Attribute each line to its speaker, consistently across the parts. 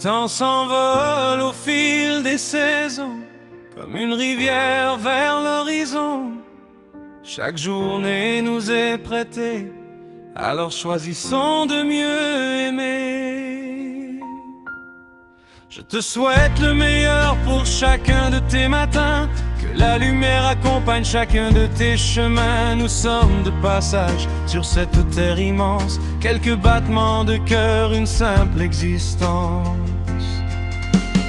Speaker 1: temps s'envole au fil des saisons, comme une rivière vers l'horizon. Chaque journée nous est prêtée, alors choisissons de mieux aimer. Je te souhaite le meilleur pour chacun de tes matins, que la lumière accompagne chacun de tes chemins. Nous sommes de passage sur cette terre immense, quelques battements de cœur, une simple existence.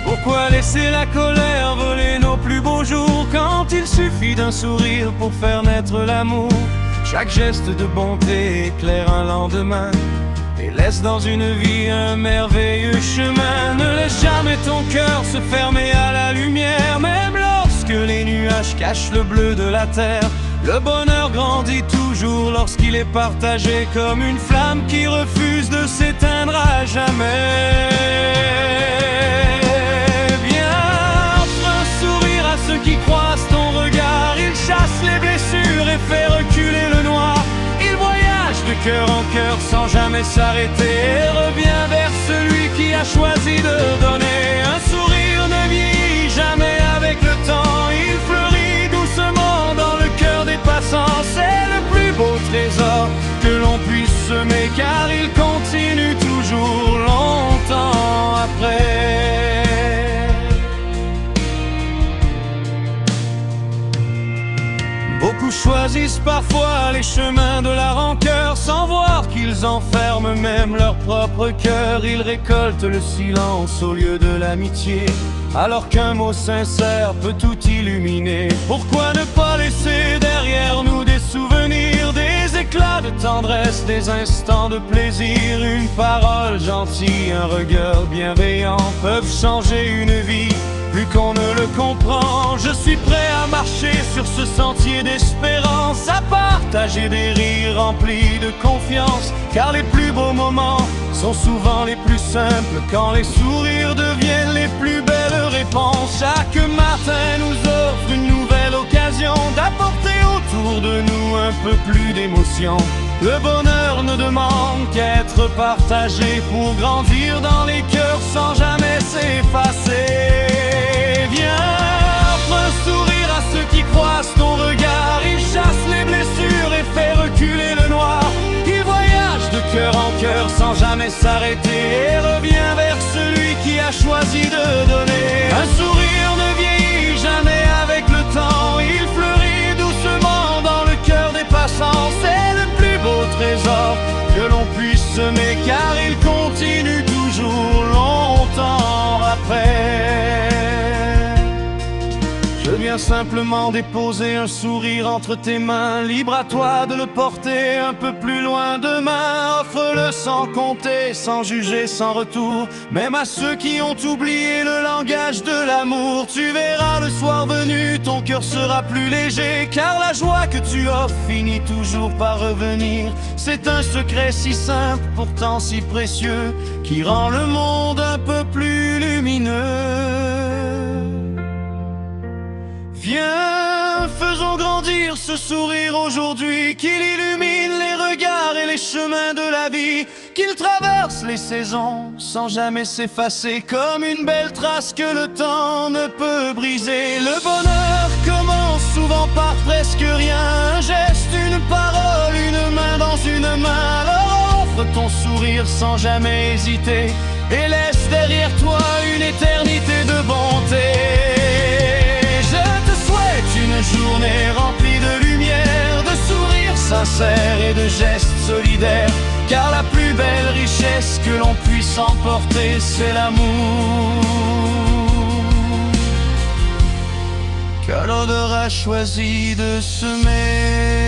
Speaker 1: Pourquoi laisser la colère voler nos plus beaux jours, quand il suffit d'un sourire pour faire naître l'amour? Chaque geste de bonté éclaire un lendemain et laisse dans une vie un merveilleux chemin. Ne laisse jamais ton cœur se fermer à la lumière, même lorsque les nuages cachent le bleu de la terre. Le bonheur grandit toujours lorsqu'il est partagé, comme une flamme qui refuse de s'éteindre à jamais. Ceux qui croisent ton regard, il chasse les blessures et fait reculer le noir. Il voyage de cœur en cœur sans jamais s'arrêter et revient vers celui qui a choisi de donner. Un sourire ne vieillit jamais avec le temps, il fleurit doucement dans le cœur des passants. C'est le plus beau trésor que l'on puisse semer, car il continue toujours longtemps après. Beaucoup choisissent parfois les chemins de la rancœur, sans voir qu'ils enferment même leur propre cœur. Ils récoltent le silence au lieu de l'amitié, alors qu'un mot sincère peut tout illuminer. Pourquoi ne pas laisser derrière nous des souvenirs, des éclats de tendresse, des instants de plaisir? Une parole gentille, un regard bienveillant peuvent changer une vie plus qu'on ne le comprend. Je suis prêt à marcher sur ce sentier d'espérance, à partager des rires remplis de confiance, car les plus beaux moments sont souvent les plus simples, quand les sourires deviennent les plus belles réponses. Chaque matin nous offre une nouvelle occasion d'apporter autour de nous un peu plus d'émotion. Le bonheur ne demande qu'à être partagé pour grandir dans les cœurs sans jamais s'effacer. Viens, offre un sourire à ceux qui croisent ton regard, il chasse les blessures et fait reculer le noir. Il voyage de cœur en cœur sans jamais s'arrêter et revient vers celui qui a choisi de donner. Un sourire ne vieillit jamais avec le temps, il fleurit doucement dans le cœur des passants. C'est le plus beau trésor que l'on puisse semer, car il continue toujours longtemps après. Je viens simplement déposer un sourire entre tes mains, libre à toi de le porter un peu plus loin demain. Offre-le sans compter, sans juger, sans retour, même à ceux qui ont oublié le langage de l'amour. Tu verras le soir venu, ton cœur sera plus léger, car la joie que tu offres finit toujours par revenir. C'est un secret si simple, pourtant si précieux, qui rend le monde un peu plus lumineux. Viens, faisons grandir ce sourire aujourd'hui, qu'il illumine les regards et les chemins de la vie, qu'il traverse les saisons sans jamais s'effacer, comme une belle trace que le temps ne peut briser. Le bonheur commence souvent par presque rien, un geste, une parole, une main dans une main. Alors offre ton sourire sans jamais hésiter et laisse derrière toi une éternité de bonté. Une journée remplie de lumière, de sourires sincères et de gestes solidaires, car la plus belle richesse que l'on puisse emporter, c'est l'amour que l'on aura choisi de semer.